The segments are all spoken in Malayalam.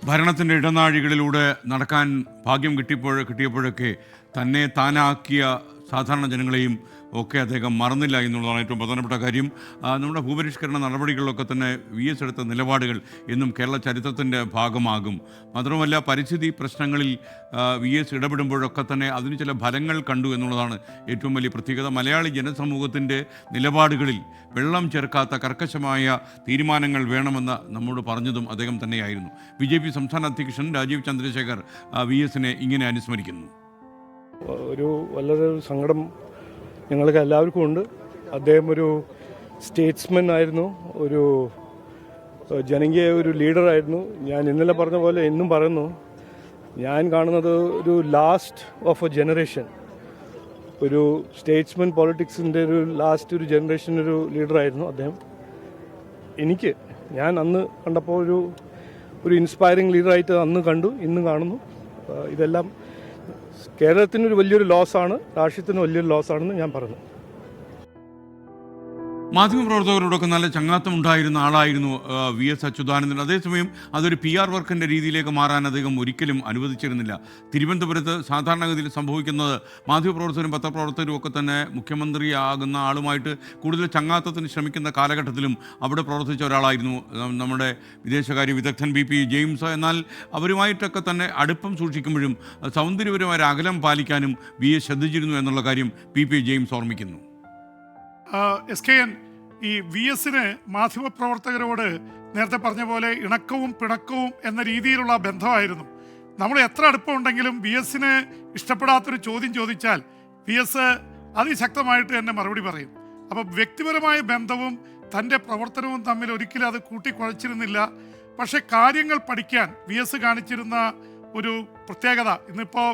ഭരണത്തിൻ്റെ ഇടനാഴികളിലൂടെ നടക്കാൻ ഭാഗ്യം കിട്ടിയപ്പോഴൊക്കെ തന്നെ താനാക്കിയ സാധാരണ ജനങ്ങളെയും ഒക്കെ അദ്ദേഹം മറന്നില്ല എന്നുള്ളതാണ് ഏറ്റവും പ്രധാനപ്പെട്ട കാര്യം. നമ്മുടെ ഭൂപരിഷ്കരണ നടപടികളിലൊക്കെ തന്നെ VS എടുത്ത നിലപാടുകൾ എന്നും കേരള ചരിത്രത്തിൻ്റെ ഭാഗമാകും. മാത്രമല്ല, പരിസ്ഥിതി പ്രശ്നങ്ങളിൽ VS ഇടപെടുമ്പോഴൊക്കെ തന്നെ അതിന് ചില ഫലങ്ങൾ കണ്ടു എന്നുള്ളതാണ് ഏറ്റവും വലിയ പ്രത്യേകത. മലയാളി ജനസമൂഹത്തിൻ്റെ നിലപാടുകളിൽ വെള്ളം ചേർക്കാത്ത കർക്കശമായ തീരുമാനങ്ങൾ വേണമെന്ന് നമ്മോട് പറഞ്ഞതും അദ്ദേഹം തന്നെയായിരുന്നു. BJP സംസ്ഥാന അധ്യക്ഷൻ രാജീവ് ചന്ദ്രശേഖർ VSനെ ഇങ്ങനെ അനുസ്മരിക്കുന്നു. വളരെ സങ്കടം ഞങ്ങൾക്ക് എല്ലാവർക്കും ഉണ്ട്. അദ്ദേഹം ഒരു സ്റ്റേറ്റ്സ്മാൻ ആയിരുന്നു, ഒരു ജനകീയ ഒരു ലീഡറായിരുന്നു. ഞാൻ ഇന്നലെ പറഞ്ഞ പോലെ എന്നും പറയുന്നു, ഞാൻ കാണുന്നത് ഒരു ലാസ്റ്റ് ഓഫ് എ ജനറേഷൻ, ഒരു സ്റ്റേറ്റ്സ്മാൻ പോളിറ്റിക്സിൻ്റെ ഒരു ലാസ്റ്റ് ഒരു ജനറേഷൻ ഒരു ലീഡറായിരുന്നു അദ്ദേഹം. ഞാൻ അന്ന് കണ്ടപ്പോൾ ഒരു ഇൻസ്പയറിംഗ് ലീഡറായിട്ട് അന്ന് കണ്ടു, ഇന്നും കാണുന്നു. ഇതെല്ലാം കേരളത്തിനൊരു വലിയൊരു ലോസാണ്, രാഷ്ട്രീയത്തിന് വലിയൊരു ലോസാണെന്ന് ഞാൻ പറഞ്ഞു. മാധ്യമപ്രവർത്തകരോടൊക്കെ നല്ല ചങ്ങാത്തം ഉണ്ടായിരുന്ന ആളായിരുന്നു VS അച്യുതാനന്ദൻ. അതേസമയം അതൊരു PR വർക്കിൻ്റെ രീതിയിലേക്ക് മാറാൻ അദ്ദേഹം ഒരിക്കലും അനുവദിച്ചിരുന്നില്ല. തിരുവനന്തപുരത്ത് സാധാരണഗതിയിൽ സംഭവിക്കുന്നത് മാധ്യമപ്രവർത്തകരും പത്രപ്രവർത്തകരും ഒക്കെ തന്നെ മുഖ്യമന്ത്രിയാകുന്ന ആളുമായിട്ട് കൂടുതൽ ചങ്ങാത്തത്തിന് ശ്രമിക്കുന്ന കാലഘട്ടത്തിലും അവിടെ പ്രവർത്തിച്ച ഒരാളായിരുന്നു നമ്മുടെ വിദേശകാര്യ വിദഗ്ധൻ BP ജെയിംസ്. എന്നാൽ അവരുമായിട്ടൊക്കെ തന്നെ അടുപ്പം സൂക്ഷിക്കുമ്പോഴും സൗന്ദര്യപരമായ അകലം പാലിക്കാനും VS ശ്രദ്ധിച്ചിരുന്നു എന്നുള്ള കാര്യം BP ജെയിംസ് ഓർമ്മിക്കുന്നു. SKN ഈ VSന് മാധ്യമപ്രവർത്തകരോട് നേരത്തെ പറഞ്ഞ പോലെ ഇണക്കവും പിണക്കവും എന്ന രീതിയിലുള്ള ബന്ധമായിരുന്നു. നമ്മൾ എത്ര അടുപ്പമുണ്ടെങ്കിലും VSന് ഇഷ്ടപ്പെടാത്തൊരു ചോദ്യം ചോദിച്ചാൽ VS അതിശക്തമായിട്ട് തന്നെ മറുപടി പറയും. അപ്പോൾ വ്യക്തിപരമായ ബന്ധവും തൻ്റെ പ്രവർത്തനവും തമ്മിൽ ഒരിക്കലും അത് കൂട്ടിക്കുഴച്ചിരുന്നില്ല. പക്ഷെ കാര്യങ്ങൾ പഠിക്കാൻ VS കാണിച്ചിരുന്ന ഒരു പ്രത്യേകത, ഇന്നിപ്പോൾ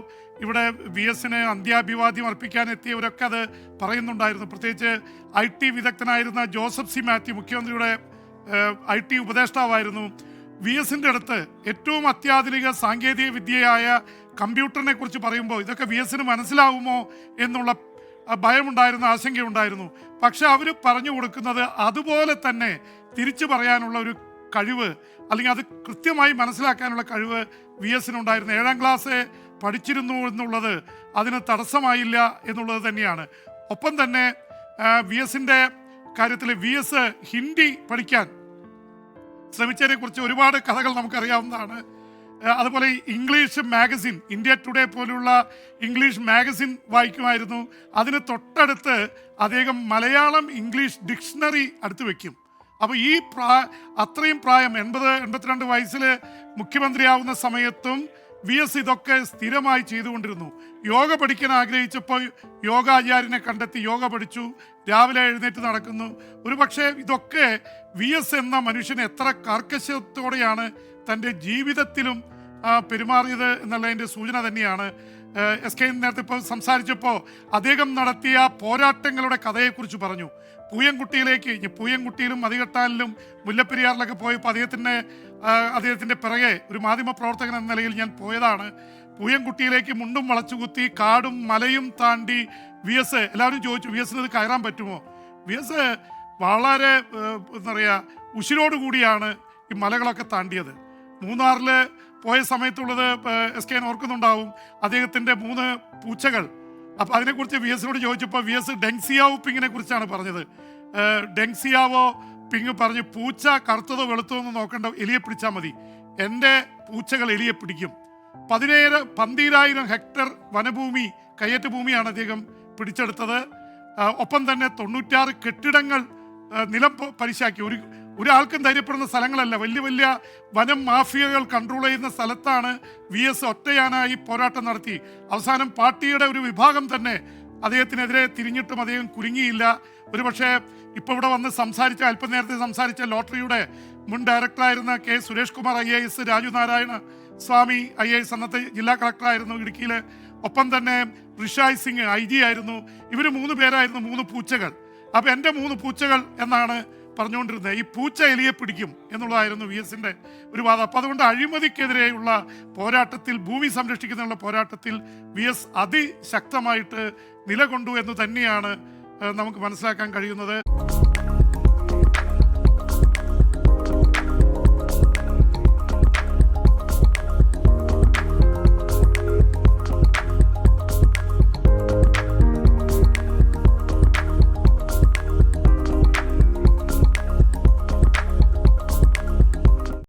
ഇവിടെ VSന് അന്ത്യാഭിവാദ്യം അർപ്പിക്കാൻ എത്തിയവരൊക്കെ അത് പറയുന്നുണ്ടായിരുന്നു. പ്രത്യേകിച്ച് IT വിദഗ്ധനായിരുന്ന ജോസഫ് സി മാത്യു, മുഖ്യമന്ത്രിയുടെ IT ഉപദേഷ്ടാവായിരുന്നു. VSൻ്റെ അടുത്ത് ഏറ്റവും അത്യാധുനിക സാങ്കേതിക വിദ്യയായ കമ്പ്യൂട്ടറിനെ കുറിച്ച് പറയുമ്പോൾ ഇതൊക്കെ VSന് മനസ്സിലാവുമോ എന്നുള്ള ഭയമുണ്ടായിരുന്നു, ആശങ്കയുണ്ടായിരുന്നു. പക്ഷെ അവർ പറഞ്ഞു കൊടുക്കുന്നത് അതുപോലെ തന്നെ തിരിച്ചു പറയാനുള്ള ഒരു കഴിവ്, അല്ലെങ്കിൽ അത് കൃത്യമായി മനസ്സിലാക്കാനുള്ള കഴിവ് VSനുണ്ടായിരുന്നു. 7ാം ക്ലാസ് പഠിച്ചിരുന്നു എന്നുള്ളത് അതിന് തടസ്സമായില്ല എന്നുള്ളത് തന്നെയാണ്. ഒപ്പം തന്നെ VSൻ്റെ കാര്യത്തിൽ VS ഹിന്ദി പഠിക്കാൻ ശ്രമിച്ചതിനെ കുറിച്ച് ഒരുപാട് കഥകൾ നമുക്കറിയാവുന്നതാണ്. അതുപോലെ ഇംഗ്ലീഷ് മാഗസിൻ, ഇന്ത്യ ടുഡേ പോലുള്ള ഇംഗ്ലീഷ് മാഗസിൻ വായിക്കുമായിരുന്നു. അതിന് തൊട്ടടുത്ത് അദ്ദേഹം മലയാളം ഇംഗ്ലീഷ് ഡിക്ഷണറി അടുത്ത് വയ്ക്കും. അപ്പോൾ ഈ അത്രയും പ്രായം 80-82 വയസ്സിൽ മുഖ്യമന്ത്രിയാവുന്ന സമയത്തും VS ഇതൊക്കെ സ്ഥിരമായി ചെയ്തുകൊണ്ടിരുന്നു. യോഗ പഠിക്കാൻ ആഗ്രഹിച്ചപ്പോൾ യോഗാചാര്യനെ കണ്ടെത്തി യോഗ പഠിച്ചു, രാവിലെ എഴുന്നേറ്റ് നടക്കുന്നു. ഒരുപക്ഷെ ഇതൊക്കെ VS എന്ന മനുഷ്യൻ എത്ര കാർക്കശ്യത്തോടെയാണ് തൻ്റെ ജീവിതത്തിലും പെരുമാറിയത് എന്നുള്ളതിൻ്റെ സൂചന തന്നെയാണ്. SK നേരത്തെ ഇപ്പോൾ സംസാരിച്ചപ്പോൾ അദ്ദേഹം നടത്തിയ പോരാട്ടങ്ങളുടെ കഥയെക്കുറിച്ച് പറഞ്ഞു. പൂയംകുട്ടിയിലും മതികെട്ടാലിലും മുല്ലപ്പെരിയാറിലൊക്കെ പോയപ്പോൾ അദ്ദേഹത്തിൻ്റെ പിറകെ ഒരു മാധ്യമ പ്രവർത്തകൻ എന്ന നിലയിൽ ഞാൻ പോയതാണ്. പൂയംകുട്ടിയിലേക്ക് മുണ്ടും വളച്ചുകുത്തി കാടും മലയും താണ്ടി VS, എല്ലാവരും ചോദിച്ചു VSന് ഇത് കയറാൻ പറ്റുമോ? VS വളരെ എന്താ പറയുക, ഉശിരോടുകൂടിയാണ് ഈ മലകളൊക്കെ താണ്ടിയത്. മൂന്നാറിൽ പോയ സമയത്തുള്ളത് SK ഓർക്കുന്നുണ്ടാവും, അദ്ദേഹത്തിൻ്റെ 3 പൂച്ചകൾ. അപ്പോൾ അതിനെക്കുറിച്ച് VSനോട് ചോദിച്ചപ്പോൾ VS ഡെങ്സിയാവോ പിങ്ങിനെ കുറിച്ചാണ് പറഞ്ഞത്. ഡെങ്സിയാവോ പിങ് പറഞ്ഞ്, പൂച്ച കറുത്തതോ വെളുത്തതോ എന്ന് നോക്കേണ്ട, എലിയെ പിടിച്ചാൽ മതി, എൻ്റെ പൂച്ചകൾ എലിയെ പിടിക്കും. 12,000 ഹെക്ടർ വനഭൂമി, കയ്യേറ്റ ഭൂമിയാണ് അദ്ദേഹം പിടിച്ചെടുത്തത്. ഒപ്പം തന്നെ 96 കെട്ടിടങ്ങൾ നിലം പരിശാക്കി. ഒരാൾക്കും ധൈര്യപ്പെടുന്ന സ്ഥലങ്ങളല്ല, വലിയ വലിയ വനം മാഫിയകൾ കൺട്രോൾ ചെയ്യുന്ന സ്ഥലത്താണ് VS ഒറ്റയാനായി പോരാട്ടം നടത്തി. അവസാനം പാർട്ടിയുടെ ഒരു വിഭാഗം തന്നെ അദ്ദേഹത്തിനെതിരെ തിരിഞ്ഞിട്ടും അദ്ദേഹം കുലുങ്ങിയില്ല. ഒരുപക്ഷെ ഇപ്പോൾ ഇവിടെ വന്ന് അല്പം നേരത്തെ സംസാരിച്ച ലോട്ടറിയുടെ മുൻ ഡയറക്ടറായിരുന്ന K സുരേഷ് കുമാർ IAS, രാജു നാരായണ സ്വാമി IAS അന്നത്തെ ജില്ലാ കളക്ടറായിരുന്നു ഇടുക്കിയിൽ. ഒപ്പം തന്നെ ഋഷായ് സിംഗ് IG ആയിരുന്നു. ഇവർ 3 പേരായിരുന്നു 3 പൂച്ചകൾ. അപ്പോൾ എൻ്റെ 3 പൂച്ചകൾ എന്നാണ് പറഞ്ഞുകൊണ്ടിരുന്നത്. ഈ പൂച്ച എലിയെ പിടിക്കും എന്നുള്ളതായിരുന്നു VSൻ്റെ ഒരു വാദം. അപ്പോൾ അതുകൊണ്ട് അഴിമതിക്കെതിരെയുള്ള പോരാട്ടത്തിൽ, ഭൂമി സംരക്ഷിക്കുന്നതിനുള്ള പോരാട്ടത്തിൽ VS അതിശക്തമായിട്ട് നിലകൊണ്ടു എന്ന് തന്നെയാണ് നമുക്ക് മനസ്സിലാക്കാൻ കഴിയുന്നത്.